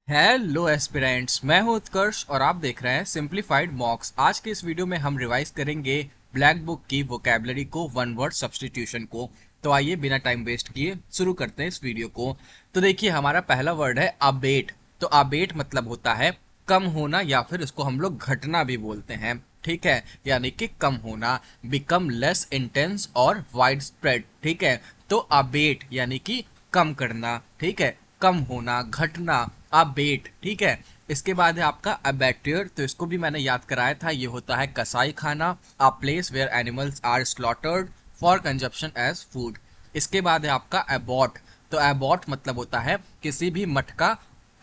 Hello aspirants, मैं हूं उत्कर्ष और आप देख रहे हैं सिंप्लीफाइड मॉक्स। आज के इस वीडियो में हम रिवाइज करेंगे ब्लैक बुक की वोकैबुलरी को, वन वर्ड सब्स्टिट्यूशन को। तो आइए बिना टाइम वेस्ट किए शुरू करते हैं इस वीडियो को। तो देखिए, हमारा पहला वर्ड है अबेट। तो अबेट मतलब होता है कम होना, या फिर इसको हम लोग घटना भी बोलते हैं। ठीक है, यानी कि कम होना, बिकम लेस इंटेंस और वाइड स्प्रेड। ठीक है, तो अबेट यानी कि कम करना। ठीक है, कम होना, घटना, अबेट। ठीक है, इसके बाद है आपका अबैट्योर। तो इसको भी मैंने याद कराया था, ये होता है कसाई खाना, a place where animals are slaughtered for consumption as food. इसके बाद है आपका अबॉट। तो अबॉट मतलब होता है किसी भी मठ का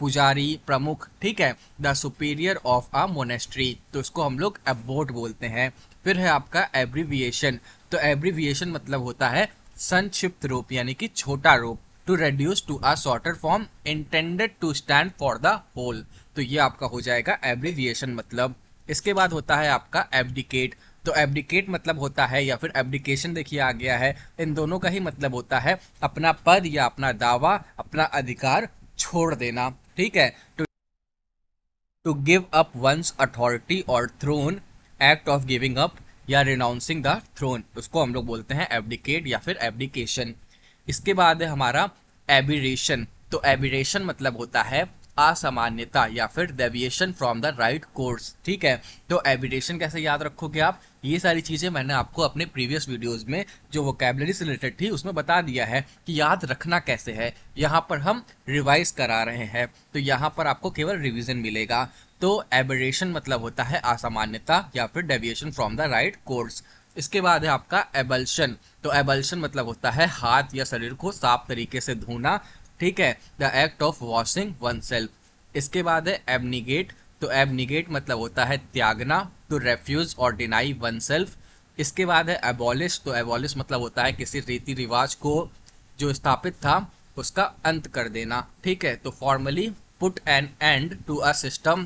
पुजारी, प्रमुख। ठीक है, the superior of a monastery, तो इसको हम लोग अबोट बोलते हैं। फिर है आपका एब्रीविएशन। तो एब्रीविएशन मतलब होता है संक्षिप्त रूप, यानी कि छोटा रूप। To reduce to a shorter form intended to stand for the whole. तो ये आपका हो जाएगा एब्रीविएशन मतलब। इसके बाद होता है आपका एब्डिकेट। तो एब्डिकेट मतलब होता है, या फिर एब्डिकेशन देखिए आ गया है, इन दोनों का ही मतलब होता है अपना पद या अपना दावा, अपना अधिकार छोड़ देना। ठीक है, to give up one's authority और throne, act of giving up या रिनाउंसिंग द थ्रोन, उसको हम लोग बोलते हैं एब्डिकेट या फिर एब्डिकेशन। इसके बाद है हमारा एबिरेशन। तो एबिरेशन मतलब होता है असामान्यता या फिर deviation from the right course. ठीक है, तो एबिरेशन कैसे याद रखोगे आप, ये सारी चीजें मैंने आपको अपने प्रीवियस वीडियोस में जो वोकैबुलरी से रिलेटेड थी उसमें बता दिया है कि याद रखना कैसे है। यहाँ पर हम रिवाइज करा रहे हैं, तो यहाँ पर आपको केवल रिवीजन मिलेगा। तो एबरेशन मतलब होता है असामान्यता या फिर deviation from the right course. इसके बाद है आपका एबल्शन। तो एबल्शन मतलब होता है हाथ या शरीर को साफ तरीके से धोना। ठीक है, the act of washing one self. इसके बाद है एबनिगेट। तो एबनिगेट मतलब होता है त्यागना, टू रेफ्यूज और डिनाई वन सेल्फ। इसके बाद है एबॉलिश। तो एबॉलिश मतलब होता है किसी रीति रिवाज को जो स्थापित था उसका अंत कर देना। ठीक है, तो formally put an end to a system,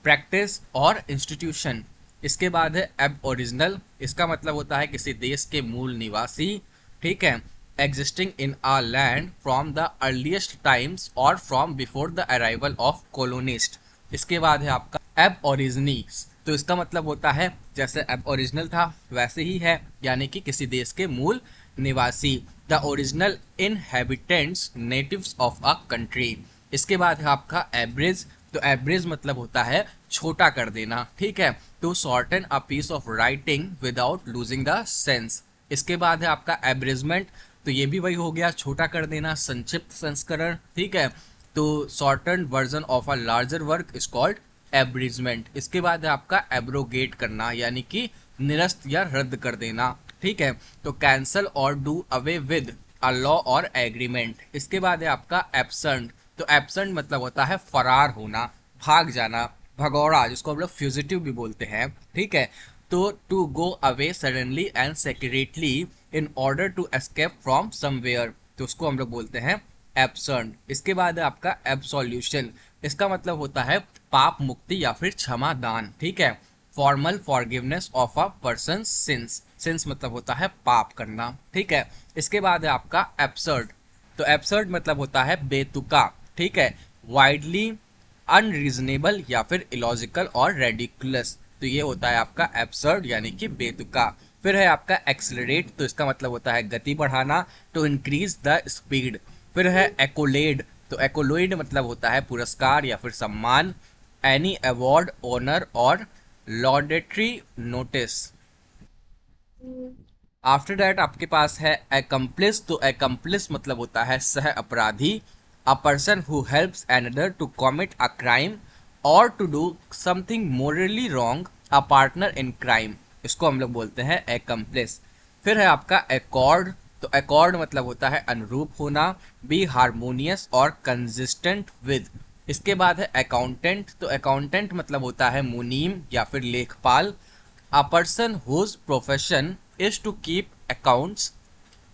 practice और इंस्टीट्यूशन। इसके बाद है एब ओरिजिनल। इसका मतलब होता है किसी देश के मूल निवासी। ठीक है, existing in a land from the earliest times और from before the arrival of colonist. इसके बाद है आपका एब ओरिजिनीस। तो इसका मतलब होता है जैसे एब ओरिजिनल था वैसे ही है, यानी कि किसी देश के मूल निवासी, the original inhabitants, natives of a country. इसके बाद है आपका एवरेज। तो एवरेज मतलब होता है छोटा कर देना। ठीक है, to shorten a piece of writing without losing the sense. इसके बाद है आपका एब्रिजमेंट। तो ये भी वही हो गया, छोटा कर देना, संक्षिप्त संस्करण। ठीक है, तो shorten version of a larger work is called abridgement. इसके बाद है आपका एब्रोगेट करना, यानी कि निरस्त या रद्द कर देना। ठीक है, तो कैंसल और do away with a law और एग्रीमेंट। इसके बाद है आपका एब्सेंट। तो एब्सेंट मतलब होता है फरार होना, भाग जाना, भगौड़ा, जिसको हम लोग फ्यूजिटिव भी बोलते हैं। ठीक है, तो to go away suddenly and secretly in order to escape from somewhere, तो उसको हम लोग बोलते हैं एब्सेंट। इसके बाद है आपका एब्सोल्यूशन। इसका मतलब होता है पाप मुक्ति या फिर क्षमा दान। ठीक है, formal forgiveness of a person since. Since मतलब होता है पाप करना। ठीक है, इसके बाद है आपका एब्सर्ड। तो एब्सर्ड मतलब होता है बेतुका। ठीक है, वाइडली अनरीजनेबल या फिर इलॉजिकल और रेडिकुलस। तो ये होता है आपका एब्सर्ड, यानी कि बेतुका। फिर है आपका एक्सलरेट। तो इसका मतलब होता है गति बढ़ाना, टू इंक्रीज द स्पीड। फिर है एकोलेड। तो एकोलोइड मतलब होता है पुरस्कार या फिर सम्मान, एनी अवार्ड, ऑनर और लॉडेटरी नोटिस। आफ्टर दैट आपके पास है एकम्प्लिस। तो एकम्प्लिस मतलब होता है सह अपराधी, a person who helps another to commit a crime और to do something morally wrong, a partner in crime, इसको हम लोग बोलते हैं एकम्प्लिस। फिर है आपका एकॉर्ड। तो एकॉर्ड मतलब होता है अनुरूप होना, बी हारमोनियस और कंसिस्टेंट विद। इसके बाद है अकाउंटेंट। तो अकाउंटेंट मतलब होता है मुनीम या फिर लेखपाल, a person whose profession is to keep accounts.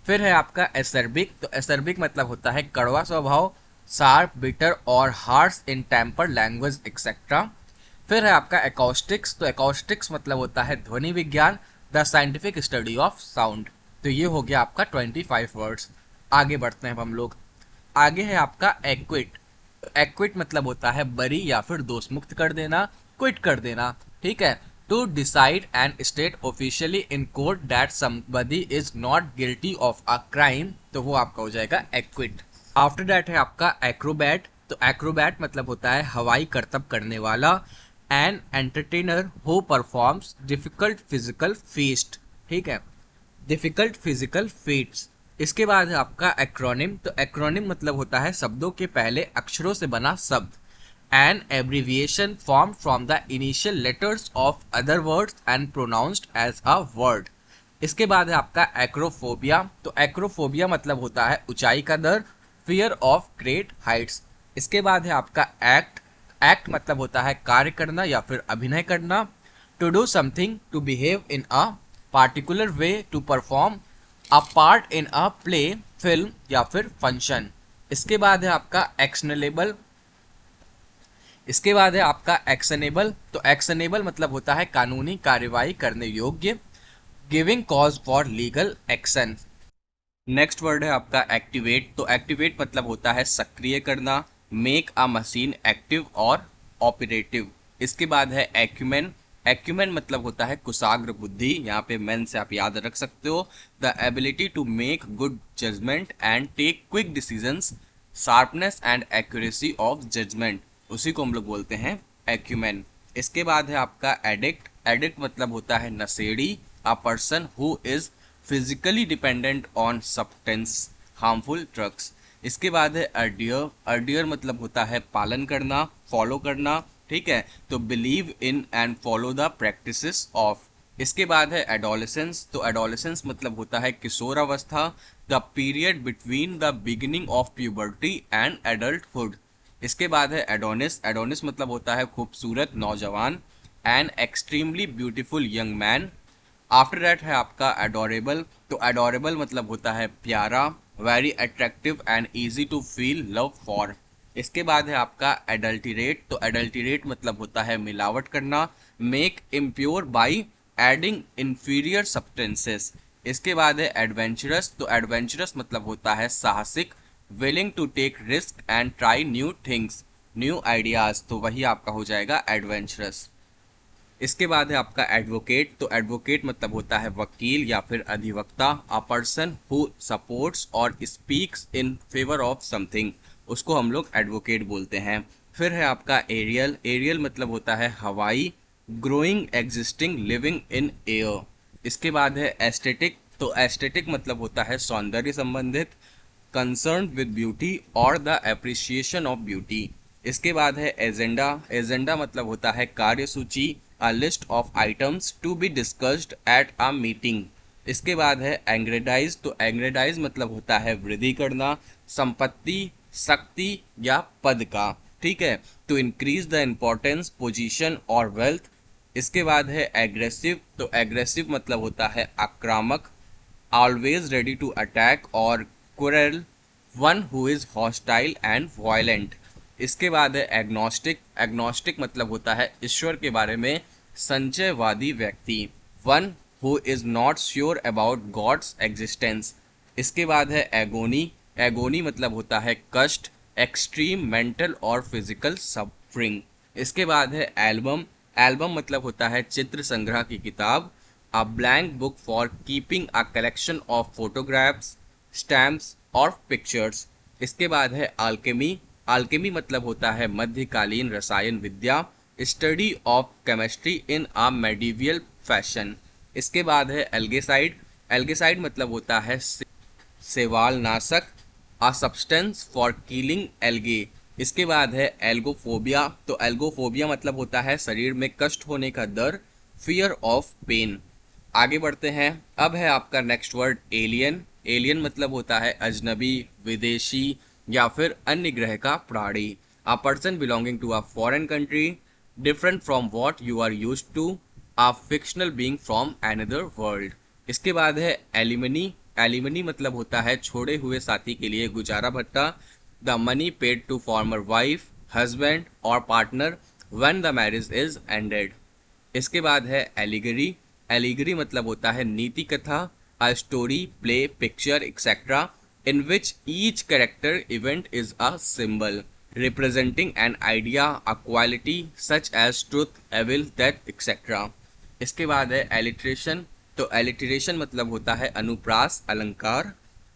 फिर है आपका एसर्बिक। तो एसर्बिक मतलब होता है कड़वा स्वभाव, शार्प, बिटर और harsh in temper language et cetera. फिर है आपका एकॉस्टिक्स। तो एकॉस्टिक्स मतलब होता है ध्वनि विज्ञान, the scientific study of sound. तो ये हो गया आपका 25 वर्ड्स। आगे बढ़ते हैं अब हम लोग। आगे है आपका एक्विट। एक्विट मतलब होता है बरी या फिर दोष मुक्त कर देना, क्विट कर देना, ठीक है। To decide and state officially in court that somebody is not guilty of a crime, तो वो आपका हो जाएगा एक्विट। आफ्टर दैट है आपका एक्रोबैट। तो एक्रोबैट मतलब होता है हवाई करतब करने वाला। An entertainer who performs difficult physical feast, ठीक है, डिफिकल्ट फिजिकल फीट्स। इसके बाद है आपका एक्रोनिम। तो एक्रोनिम मतलब होता है शब्दों के पहले अक्षरों से बना शब्द। An abbreviation form from the initial letters of other words and pronounced as a word. इसके बाद है आपका एक्रोफोबिया। तो एक्रोफोबिया मतलब होता है ऊंचाई का डर, फियर ऑफ ग्रेट हाइट्स। इसके बाद है आपका एक्ट। एक्ट मतलब होता है कार्य करना या फिर अभिनय करना। To do something, to behave in a particular way, to perform a part in a play, film या फिर फंक्शन। इसके बाद है आपका एक्शनेबल। इसके बाद है आपका एक्शनेबल। तो एक्शनेबल मतलब होता है कानूनी कार्यवाही करने योग्य, giving cause for legal action. Next word है आपका एक्टिवेट। तो एक्टिवेट मतलब होता है सक्रिय करना, मेक अ मशीन एक्टिव और ऑपरेटिव। इसके बाद है एक्यूमेन। एक्यूमेन मतलब होता है कुशाग्र बुद्धि, यहाँ पे मैन से आप याद रख सकते हो। The ability to make good judgement and take quick decisions, sharpness and accuracy of judgement, उसी को हम लोग बोलते हैं एक्यूमेन। इसके बाद है आपका एडिक्ट। एडिक्ट मतलब होता है नशेड़ी, अ person who is physically dependent on substance, harmful drugs. इसके बाद है अर्डियर। अर्डियर मतलब होता है पालन करना, फॉलो करना, ठीक है। तो believe in and follow the practices of. इसके बाद है एडोलेसेंस। तो एडोलेसेंस मतलब होता है किशोर अवस्था, the period between the beginning of puberty and adulthood. इसके बाद है एडोनिस। एडोनिस मतलब होता है खूबसूरत नौजवान, an extremely beautiful young man. After that है आपका एडोरेबल। तो एडोरेबल मतलब होता है प्यारा, very attractive and easy to feel love for. इसके बाद है आपका एडल्टीरेट। तो एडल्टीरेट मतलब होता है मिलावट करना, make impure by adding inferior substances. इसके बाद है एडवेंचरस। तो एडवेंचरस मतलब होता है साहसिक, willing to take risk and try new things, new ideas, तो वही आपका हो जाएगा एडवेंचरस। इसके बाद है आपका एडवोकेट। तो एडवोकेट मतलब होता है वकील या फिर अधिवक्ता, अ पर्सन हु सपोर्ट्स और speaks in favour of something, उसको हम लोग एडवोकेट बोलते हैं। फिर है आपका एरियल। एरियल मतलब होता है हवाई, growing, existing, living in air. इसके बाद है एस्थेटिक। तो एस्थेटिक मतलब होता है सौंदर्य संबंधित, कंसर्न विद ब्यूटी और द एप्रिसिएशन ऑफ ब्यूटी। इसके बाद है एजेंडा। एजेंडा मतलब होता है कार्यसूची, a list of items to be discussed at a meeting. इसके बाद है एंग्रेडाइज। तो एंग्रेडाइज मतलब होता है वृद्धि करना, संपत्ति, शक्ति या पद का, ठीक है। To increase the importance, position और वेल्थ। इसके बाद है एग्रेसिव। तो एग्रेसिव मतलब होता है आक्रामक, always ready to attack और cruel, one who is hostile and violent। इसके बाद है एग्नोस्टिक। एग्नोस्टिक मतलब होता है ईश्वर के बारे में संशयवादी व्यक्ति, one who is not sure about God's existence। इसके बाद है एगोनी। एगोनी मतलब होता है कष्ट, एक्सट्रीम मेंटल और फिजिकल सफरिंग। इसके बाद है एल्बम। एल्बम मतलब होता है चित्र संग्रह की किताब, a blank book for keeping a collection of photographs, stamps और pictures। इसके बाद है alchemy। alchemy मतलब होता है मध्यकालीन रसायन विद्या, study of chemistry in a medieval fashion। इसके बाद है algicide। algicide मतलब होता है शैवाल नाशक, a substance for killing algae। इसके बाद है एल्गोफोबिया। तो एल्गोफोबिया मतलब होता है शरीर में कष्ट होने का डर, फियर ऑफ पेन। आगे बढ़ते हैं। अब है आपका नेक्स्ट वर्ड एलियन। एलियन मतलब होता है अजनबी, विदेशी या फिर अन्य ग्रह का प्राणी, a person belonging to a foreign country, different from what you are used to, a fictional being from another world. इसके बाद है एलिमनी। एलिमनी मतलब होता है छोड़े हुए साथी के लिए गुजारा भत्ता, the money paid to former wife, husband और partner when the marriage is ended. इसके बाद है एलिगरी। एलिगरी मतलब होता है नीति कथा, a story, play, picture etcetera in which each character event is a symbol. representing an idea, a quality such as truth, evil, death, etc. इसके बाद है alliteration। तो alliteration मतलब होता है अनुप्रास, अलंकार।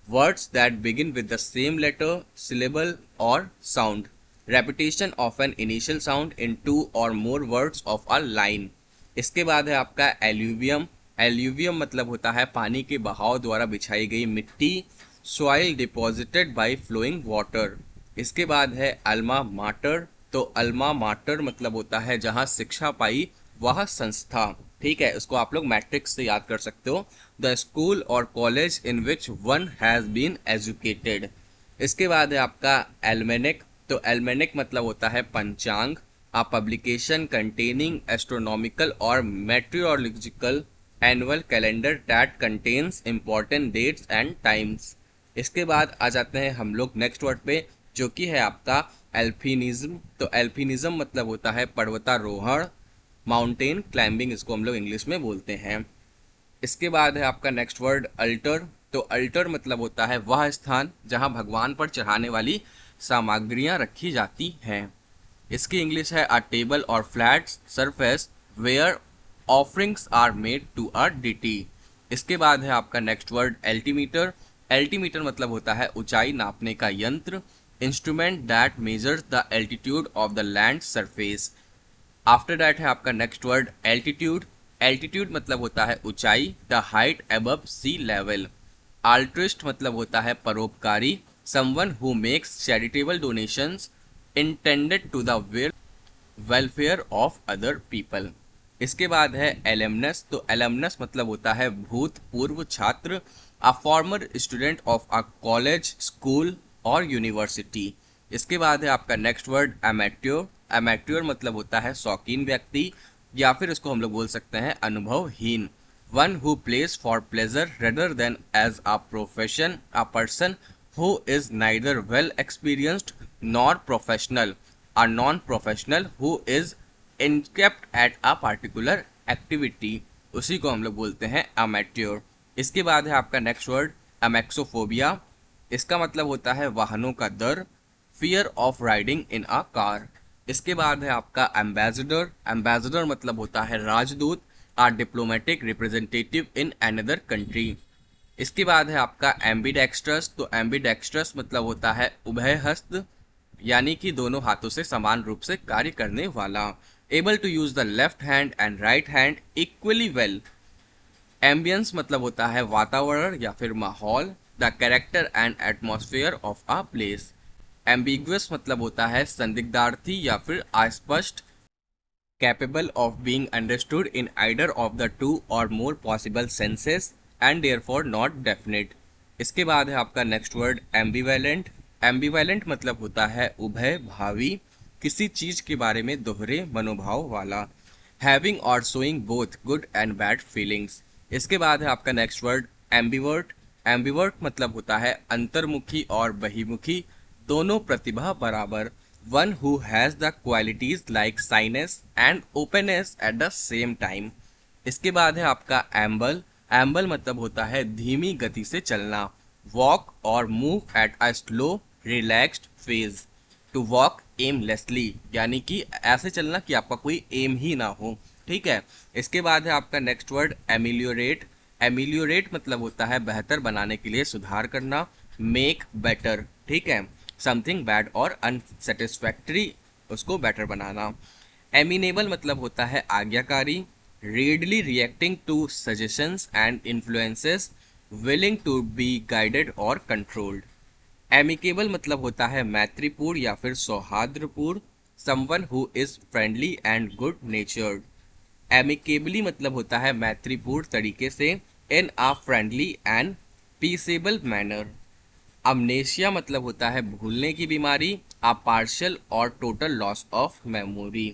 words that begin with the same letter, syllable or sound। repetition of an initial sound in two or more words of a line। इसके बाद है आपका alluvium। alluvium मतलब होता है पानी के बहाव द्वारा बिछाई गई मिट्टी, soil deposited by flowing water। इसके बाद है अल्मा माटर। तो अल्मा माटर मतलब होता है जहां शिक्षा पाई वह संस्था। ठीक है, इसको आप लोग मैट्रिक्स से याद कर सकते हो। द स्कूल और college in which one has been educated. इसके बाद है आपका एल्मेनिक। तो एल्मेनिक मतलब होता है पंचांग, a publication containing astronomical or meteorological annual calendar that contains important dates and times। इसके बाद आ जाते हैं हम लोग नेक्स्ट वर्ड पे, जो कि है आपका एल्फिनिज्म। तो एल्फिनिज्म मतलब होता है पर्वतारोहण, माउंटेन क्लाइंबिंग, इसको हम लोग इंग्लिश में बोलते हैं। इसके बाद है आपका नेक्स्ट वर्ड अल्टर। तो अल्टर मतलब होता है वह स्थान जहां भगवान पर चढ़ाने वाली सामग्रियां रखी जाती हैं। इसकी इंग्लिश है अ टेबल और flat surface where offerings are made to a deity. इसके बाद है आपका नेक्स्ट वर्ड एल्टीमीटर। एल्टीमीटर मतलब होता है ऊंचाई नापने का यंत्र, instrument that measures the altitude of the land surface. After that है आपका नेक्स्ट वर्ड एल्टीट्यूड। एल्टीट्यूड मतलब होता है ऊंचाई, the height above sea level. Altruist मतलब होता है परोपकारी, someone who makes charitable donations intended to the welfare of other people. इसके बाद है एलमनस। तो एलमनस मतलब होता है भूतपूर्व छात्र, a former student of a college, school और यूनिवर्सिटी। इसके बाद है आपका नेक्स्ट वर्ड एमेट्योर। एमेट्योर मतलब होता है शौकीन व्यक्ति, या फिर इसको हम लोग बोल सकते हैं अनुभवहीन। One who plays for pleasure rather than as a profession, a person who is neither well experienced nor professional, a non-professional who is inept at a particular activity, उसी को हम लोग बोलते हैं amateur। इसके बाद है आपका नेक्स्ट वर्ड अमेक्सोफोबिया। इसका मतलब होता है वाहनों का डर, fear of riding in a car। इसके बाद है आपका एम्बेसडर। एम्बेसडर मतलब होता है राजदूत, a diplomatic representative in another country। इसके बाद है आपका एम्बीडेक्स्ट्रस। तो एम्बीडेक्स्ट्रस मतलब होता है उभयहस्त, यानी कि दोनों हाथों से समान रूप से कार्य करने वाला। Able to use the left hand and right hand equally well. Ambience मतलब होता है वातावरण या फिर माहौल, the character and atmosphere of a place. Ambiguous मतलब होता है संदिग्धार्थी या फिर अस्पष्ट, capable of being understood in either of the two or more possible senses and therefore not definite। इसके बाद है आपका नेक्स्ट वर्ड एम्बिवेलेंट। एम्बिवेलेंट मतलब होता है उभय भावी, किसी चीज के बारे में दोहरे मनोभाव वाला। हैविंग और showing both good and bad feelings. इसके बाद है आपका नेक्स्ट वर्ड एम्बिवर्ट। एम्बिवर्ट मतलब होता है अंतर्मुखी और बहिमुखी, दोनों प्रतिभा बराबर। One who has the qualities like shyness and openness at the same time। इसके बाद है आपका एम्बल। एम्बल मतलब होता है धीमी गति से चलना, वॉक और move at a slow relaxed phase. To walk aimlessly, यानी कि ऐसे चलना कि आपका कोई एम ही ना हो। ठीक है, इसके बाद है आपका नेक्स्ट वर्ड एमिलियोरेट। एमिलियोरेट मतलब होता है बेहतर बनाने के लिए सुधार करना, मेक बेटर। ठीक है, समथिंग बैड और अनसेटिस्फैक्ट्री, उसको बेटर बनाना। एमिनेबल मतलब होता है आज्ञाकारी, readily reacting to suggestions and influences, willing to be guided or controlled। amicable मतलब होता है मैत्रीपूर्ण या फिर सौहार्दपूर्ण, someone who is friendly and good natured। amicably मतलब होता है मैत्रीपूर्ण तरीके से, in a friendly and peaceable manner। अमनेशिया मतलब होता है भूलने की बीमारी, a partial और total loss of memory।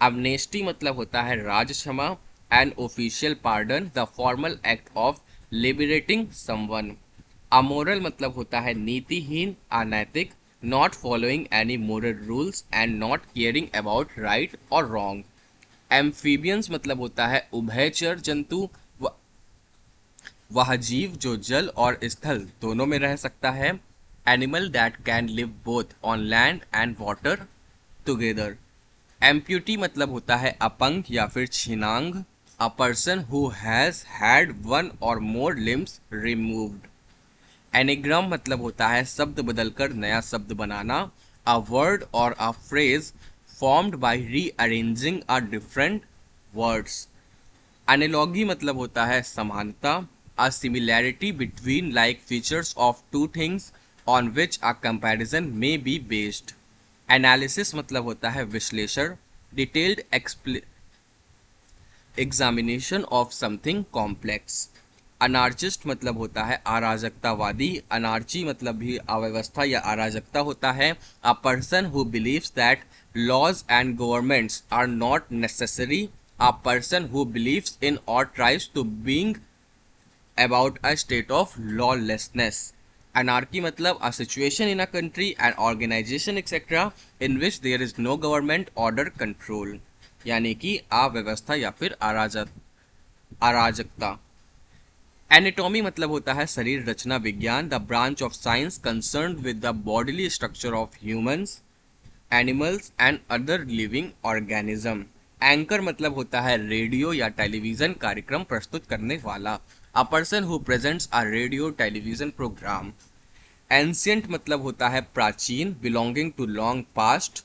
Amnesty मतलब होता है राज क्षमा, an official pardon, the formal act of liberating someone. Amoral मतलब होता है नीतिहीन, अनैतिक, not following any moral rules and not caring about right और रॉन्ग। एम्फीबियंस मतलब होता है उभयचर जंतु, वह जीव जो जल और स्थल दोनों में रह सकता है। Animal that can live both on land and water together. Amputee मतलब होता है अपंग या फिर छिनांग। A person who has had one और मोर लिम्स रिमूव्ड। एनिग्राम मतलब होता है शब्द बदलकर नया शब्द बनाना। अ वर्ड और a phrase formed by rearranging a different words. Analogy मतलब होता है समानता। A similarity between like features of two things on which a comparison may be based. Analysis मतलब होता है विश्लेषण। Detailed examination of something complex. Anarchist मतलब होता है अराजकतावादी। अनार्ची मतलब भी अव्यवस्था या अराजकता होता है। A person who believes that laws and governments are not necessary. A person who believes in और tries to being about a state of lawlessness. Anarchy मतलब a situation in a country, an organization etc. in which there is no government order control, यानी कि अव्यवस्था या फिर अराजकता। Anatomy मतलब होता है शरीर रचना विज्ञान। The branch of science concerned with the bodily structure of humans, animals and other living organism. Anchor मतलब होता है रेडियो या टेलीविजन कार्यक्रम प्रस्तुत करने वाला। A person who presents a radio television programme. Ancient मतलब होता है प्राचीन, belonging to long past.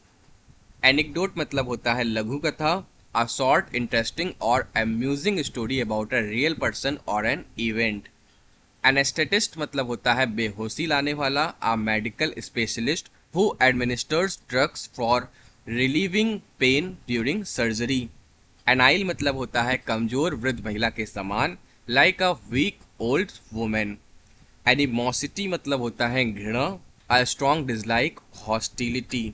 Anecdote मतलब होता है लघु कथा। अ शॉर्ट इंटरेस्टिंग और amusing story about a real person और एन इवेंट। एनेस्थेटिस्ट मतलब होता है बेहोशी लाने वाला। A medical specialist who administers drugs for relieving pain during surgery. Anile मतलब होता है कमजोर वृद्ध महिला के समान, like a week old women. Animosity मतलब होता है घृणा। A strong dislike, hostility.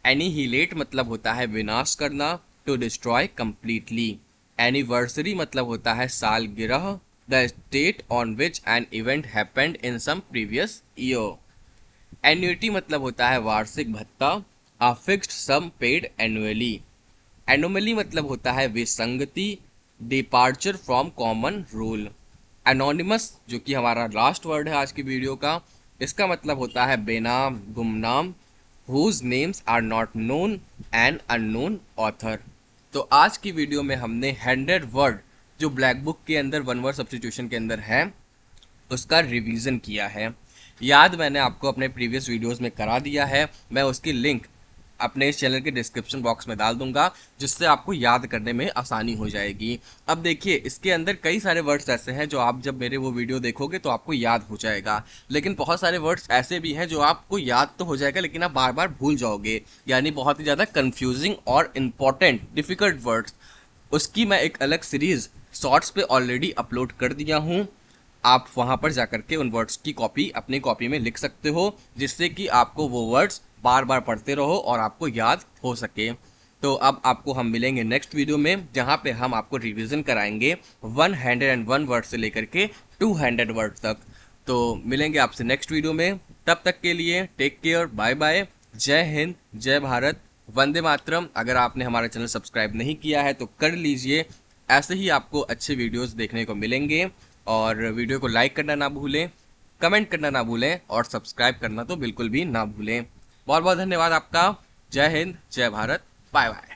Annihilate मतलब होता है विनाश करना, टू डिस्ट्रॉय कंप्लीटली। एनिवर्सरी मतलब होता है सालगिरह, the date on which an event happened in some previous year. Annuity मतलब होता है वार्षिक भत्ता, a fixed sum paid annually. Anomaly मतलब होता है विसंगति, departure from common rule. Anonymous जो कि हमारा लास्ट वर्ड है आज की वीडियो का, इसका मतलब होता है बेनाम, गुमनाम। Whose names are not known, an unknown author. तो आज की वीडियो में हमने 100 वर्ड जो ब्लैक बुक के अंदर वन वर्ड सब्स्टिट्यूशन के अंदर है उसका रिवीजन किया है। याद मैंने आपको अपने प्रीवियस वीडियोस में करा दिया है। मैं उसकी लिंक अपने इस चैनल के डिस्क्रिप्शन बॉक्स में डाल दूंगा, जिससे आपको याद करने में आसानी हो जाएगी। अब देखिए, इसके अंदर कई सारे वर्ड्स ऐसे हैं जो आप जब मेरे वो वीडियो देखोगे तो आपको याद हो जाएगा, लेकिन बहुत सारे वर्ड्स ऐसे भी हैं जो आपको याद तो हो जाएगा लेकिन आप बार बार भूल जाओगे, यानी बहुत ही ज़्यादा कन्फ्यूजिंग और इम्पॉर्टेंट डिफिकल्ट वर्ड्स। उसकी मैं एक अलग सीरीज शॉर्ट्स पे ऑलरेडी अपलोड कर दिया हूँ। आप वहां पर जाकर के उन वर्ड्स की कॉपी अपनी कॉपी में लिख सकते हो, जिससे कि आपको वो वर्ड्स बार बार पढ़ते रहो और आपको याद हो सके। तो अब आपको हम मिलेंगे नेक्स्ट वीडियो में, जहां पे हम आपको रिवीजन कराएंगे 101 वर्ड से लेकर के 200 वर्ड तक। तो मिलेंगे आपसे नेक्स्ट वीडियो में, तब तक के लिए टेक केयर, बाय बाय, जय हिंद, जय भारत, वंदे मातरम। अगर आपने हमारा चैनल सब्सक्राइब नहीं किया है तो कर लीजिए, ऐसे ही आपको अच्छे वीडियोस देखने को मिलेंगे। और वीडियो को लाइक करना ना भूलें, कमेंट करना ना भूलें और सब्सक्राइब करना तो बिल्कुल भी ना भूलें। बहुत बहुत धन्यवाद आपका। जय हिंद, जय भारत, बाय बाय।